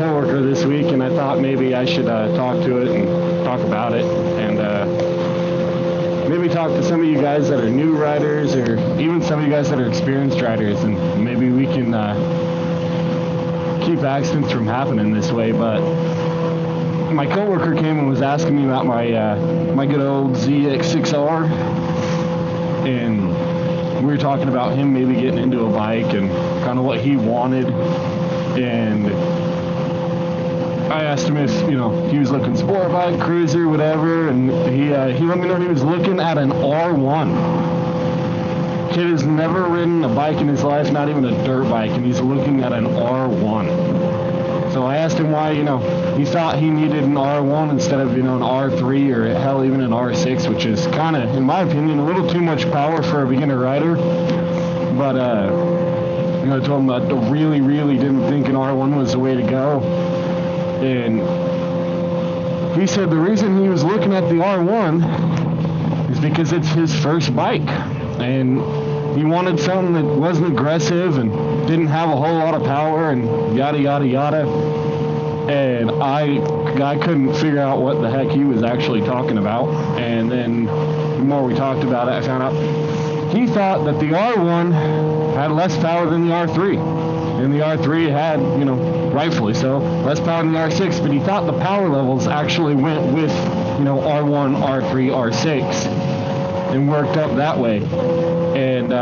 coworker this week, and I thought maybe I should talk to it and talk about it, and maybe talk to some of you guys that are new riders, or even some of you guys that are experienced riders, and maybe we can keep accidents from happening this way. But my coworker came and was asking me about my good old ZX6R, and we were talking about him maybe getting into a bike and kind of what he wanted. And I asked him if, he was looking sport bike, cruiser, whatever, and he let me know he was looking at an R1. Kid has never ridden a bike in his life, not even a dirt bike, and he's looking at an R1. So I asked him why, he thought he needed an R1 instead of, an R3 or hell, even an R6, which is kind of, in my opinion, a little too much power for a beginner rider. But, I told him that I really, really didn't think an R1 was the way to go. And he said the reason he was looking at the R1 is because it's his first bike. And he wanted something that wasn't aggressive and didn't have a whole lot of power and yada, yada, yada. And I couldn't figure out what the heck he was actually talking about. And then the more we talked about it, I found out he thought that the R1 had less power than the R3. And the R3 had, rightfully so, less power than the R6. But he thought the power levels actually went with, R1, R3, R6. And worked up that way. And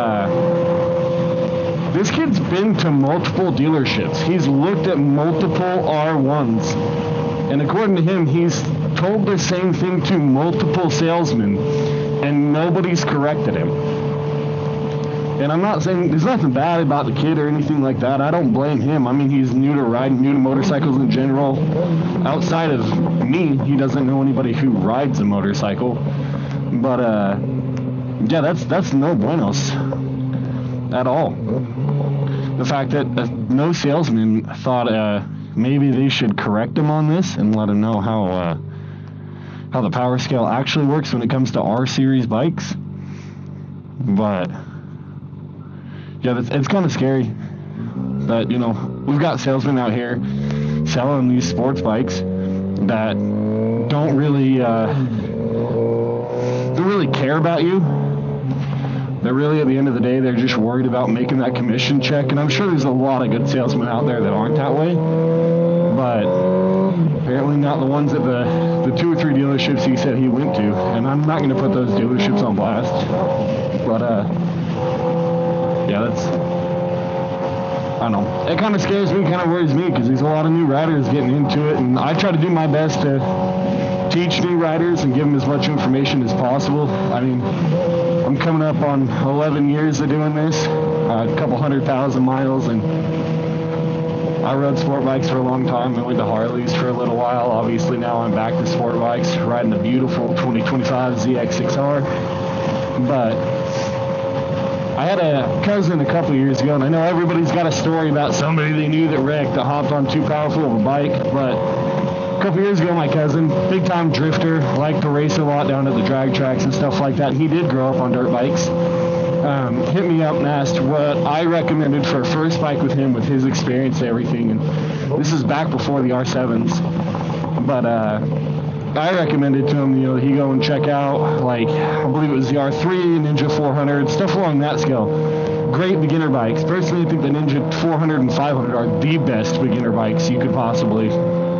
this kid's been to multiple dealerships. He's looked at multiple R1s. And according to him, he's told the same thing to multiple salesmen. And nobody's corrected him. And I'm not saying there's nothing bad about the kid or anything like that. I don't blame him. I mean, he's new to riding, new to motorcycles in general. Outside of me, he doesn't know anybody who rides a motorcycle. But, yeah, that's no buenos at all. The fact that no salesman thought maybe they should correct him on this and let him know how the power scale actually works when it comes to R-Series bikes. But, yeah, it's kind of scary that, we've got salesmen out here selling these sports bikes that don't really care about you. They're really, at the end of the day, they're just worried about making that commission check. And I'm sure there's a lot of good salesmen out there that aren't that way. But apparently not the ones at the 2 or 3 dealerships he said he went to. And I'm not going to put those dealerships on blast. But, yeah, I don't know. It kind of scares me, kind of worries me, because there's a lot of new riders getting into it. And I try to do my best to teach new riders and give them as much information as possible. I mean, I'm coming up on 11 years of doing this, a couple 100,000 miles, and I rode sport bikes for a long time. I went to Harleys for a little while. Obviously now I'm back to sport bikes, riding the beautiful 2025 ZX6R. But I had a cousin a couple years ago, and I know everybody's got a story about somebody they knew that wrecked, that hopped on too powerful of a bike, but a couple years ago, my cousin, big time drifter, liked to race a lot down at the drag tracks and stuff like that. He did grow up on dirt bikes. Hit me up and asked what I recommended for a first bike with him, with his experience and everything. And this is back before the R7s. But I recommended to him, he go and check out, I believe it was the R3, Ninja 400, stuff along that scale. Great beginner bikes. Personally, I think the Ninja 400 and 500 are the best beginner bikes you could possibly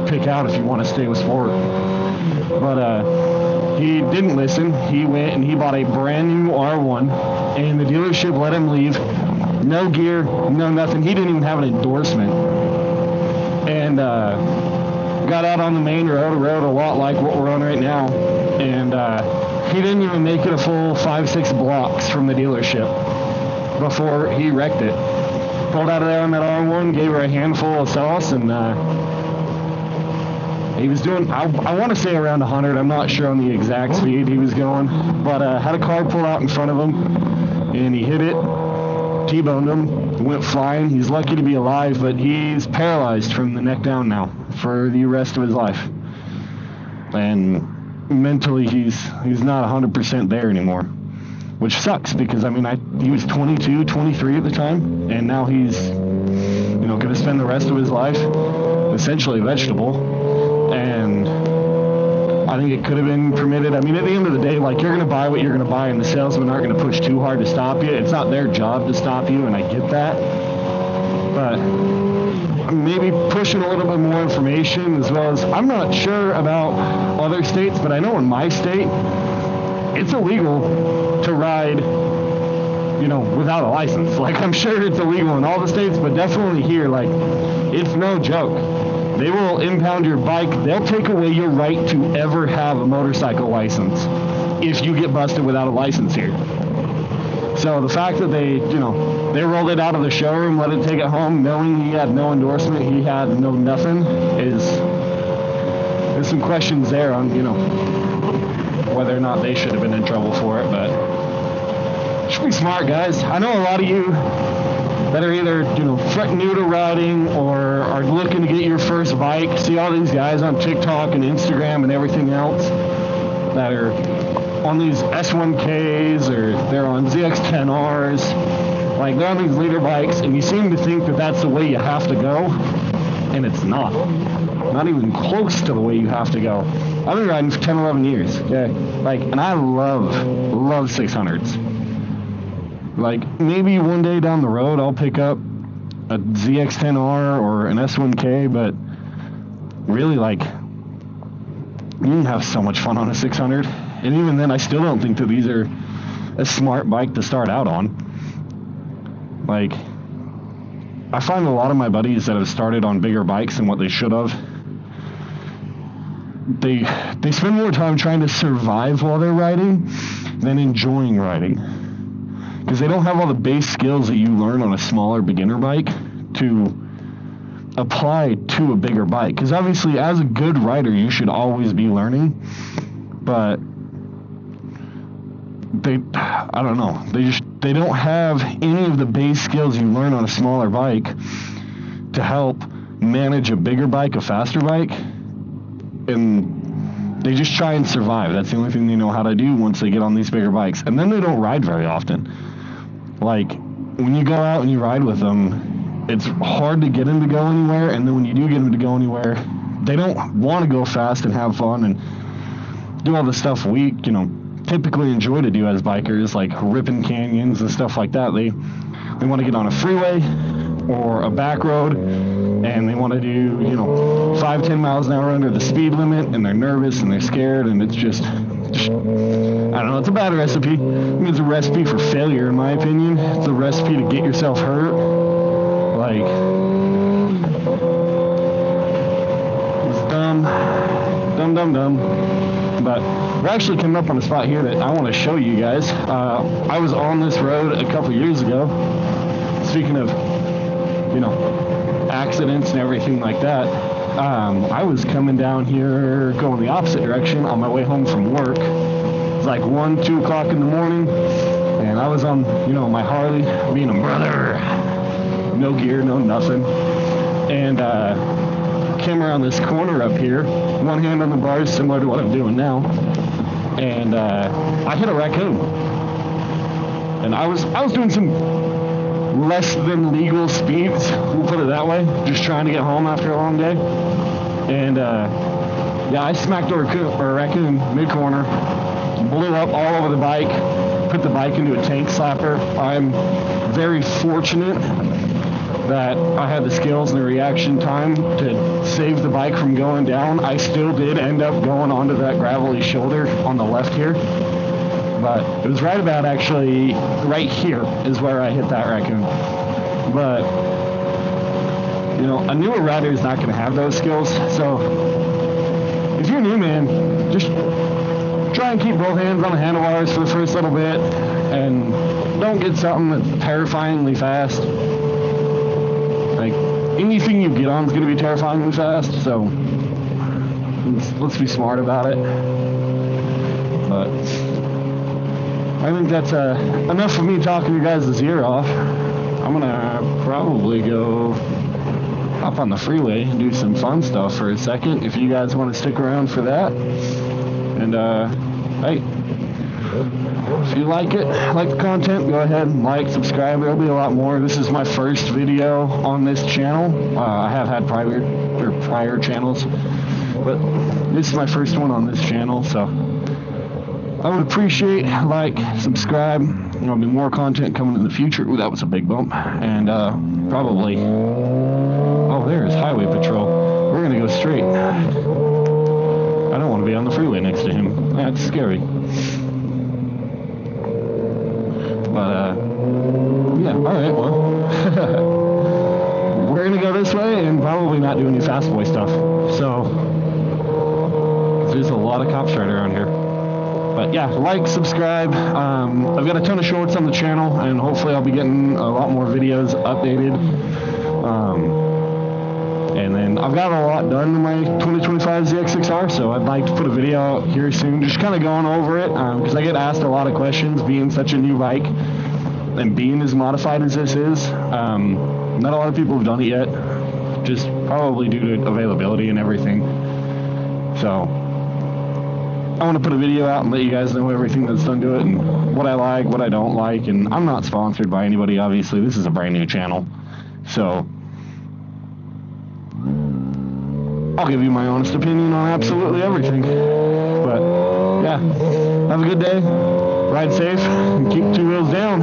pick out if you want to stay with sport. But he didn't listen. He went and he bought a brand new R1, and the dealership let him leave. No gear, no nothing. He didn't even have an endorsement. And got out on the main road, a road a lot like what we're on right now, and he didn't even make it a full 5-6 blocks from the dealership before he wrecked it. Pulled out of there on that R1, gave her a handful of sauce, and he was doing, I want to say around 100. I'm not sure on the exact speed he was going, but had a car pull out in front of him, and he hit it, T-boned him, went flying. He's lucky to be alive, but he's paralyzed from the neck down now for the rest of his life. And mentally, he's not 100% there anymore. which sucks because, I mean, he was 22, 23 at the time, and now he's, you know, going to spend the rest of his life essentially a vegetable. And I think it could have been permitted. I mean, at the end of the day, like, you're going to buy what you're going to buy, and the salesmen aren't going to push too hard to stop you. It's not their job to stop you, and I get that. But maybe pushing a little bit more information, as well as, I'm not sure about other states, but I know in my state, it's illegal to ride, you know, without a license. Like, I'm sure it's illegal in all the states, but definitely here, like, it's no joke. They will impound your bike. They'll take away your right to ever have a motorcycle license if you get busted without a license here. So the fact that they rolled it out of the showroom, let it take it home, knowing he had no endorsement, he had no nothing, there's some questions there on, you know, whether or not they should have been in trouble for it. But should be smart, guys. I know a lot of you that are either, you know, new to riding or are looking to get your first bike. See all these guys on TikTok and Instagram and everything else that are on these S1Ks or they're on ZX10Rs. Like, they're on these leader bikes, and you seem to think that that's the way you have to go, and it's not. Not even close to the way you have to go. I've been riding for 10, 11 years, okay? Like, and I love 600s. Like, maybe one day down the road I'll pick up a ZX10R or an S1K, but really, like, you can have so much fun on a 600. And even then, I still don't think that these are a smart bike to start out on. Like, I find a lot of my buddies that have started on bigger bikes than what they should have, they spend more time trying to survive while they're riding than enjoying riding. Because they don't have all the base skills that you learn on a smaller beginner bike to apply to a bigger bike. Because obviously, as a good rider, you should always be learning. But I don't know, they don't have any of the base skills you learn on a smaller bike to help manage a bigger bike, a faster bike. And they just try and survive. That's the only thing they know how to do once they get on these bigger bikes. And then they don't ride very often. Like, when you go out and you ride with them, it's hard to get them to go anywhere, and then when you do get them to go anywhere, they don't want to go fast and have fun and do all the stuff we, you know, typically enjoy to do as bikers, like ripping canyons and stuff like that. They want to get on a freeway or a back road, and they want to do, you know, 5-10 miles an hour under the speed limit, and they're nervous and they're scared, and it's just I don't know, it's a bad recipe. I mean, it's a recipe for failure, in my opinion. It's a recipe to get yourself hurt. Like, it's dumb. But we're actually coming up on a spot here that I want to show you guys. I was on this road a couple years ago. Speaking of, you know, accidents and everything like that, I was coming down here going the opposite direction on my way home from work. It was like 1, 2 o'clock in the morning, and I was on, you know, my Harley, being a brother, no gear, no nothing, and came around this corner up here, one hand on the bars, similar to what I'm doing now, and I hit a raccoon. And I was doing some less than legal speeds, we'll put it that way, just trying to get home after a long day. And yeah, I smacked a raccoon mid-corner, blew up all over the bike, put the bike into a tank slapper. I'm very fortunate that I had the skills and the reaction time to save the bike from going down. I still did end up going onto that gravelly shoulder on the left here. But it was right about, actually, right here is where I hit that raccoon. But, you know, a newer rider is not going to have those skills. So if you're new, man, just try and keep both hands on the handlebars for the first little bit. And don't get something that's terrifyingly fast. Like, anything you get on is going to be terrifyingly fast. So let's be smart about it. But I think that's enough for me talking you guys' ear off. I'm gonna probably go hop on the freeway and do some fun stuff for a second, if you guys want to stick around for that. And hey, if you like the content, go ahead and like, subscribe. There'll be a lot more. This is my first video on this channel. I have had prior channels, but this is my first one on this channel, so I would appreciate like, subscribe. There'll be more content coming in the future. Ooh, that was a big bump. And probably, oh, there's Highway Patrol. We're gonna go straight. I don't want to be on the freeway next to him. That's scary. But yeah, alright, well. We're gonna go this way and probably not do any fast boy stuff. So, there's a lot of cops right around here. But yeah, like, subscribe. I've got a ton of shorts on the channel, and hopefully I'll be getting a lot more videos updated. And then I've got a lot done in my 2025 ZX6R, so I'd like to put a video out here soon, just kind of going over it, because I get asked a lot of questions, being such a new bike, and being as modified as this is. Not a lot of people have done it yet, just probably due to availability and everything. So I want to put a video out and let you guys know everything that's done to it and what I like, what I don't like. And I'm not sponsored by anybody, obviously. This is a brand new channel. So I'll give you my honest opinion on absolutely everything. But yeah, have a good day. Ride safe and keep 2 wheels down.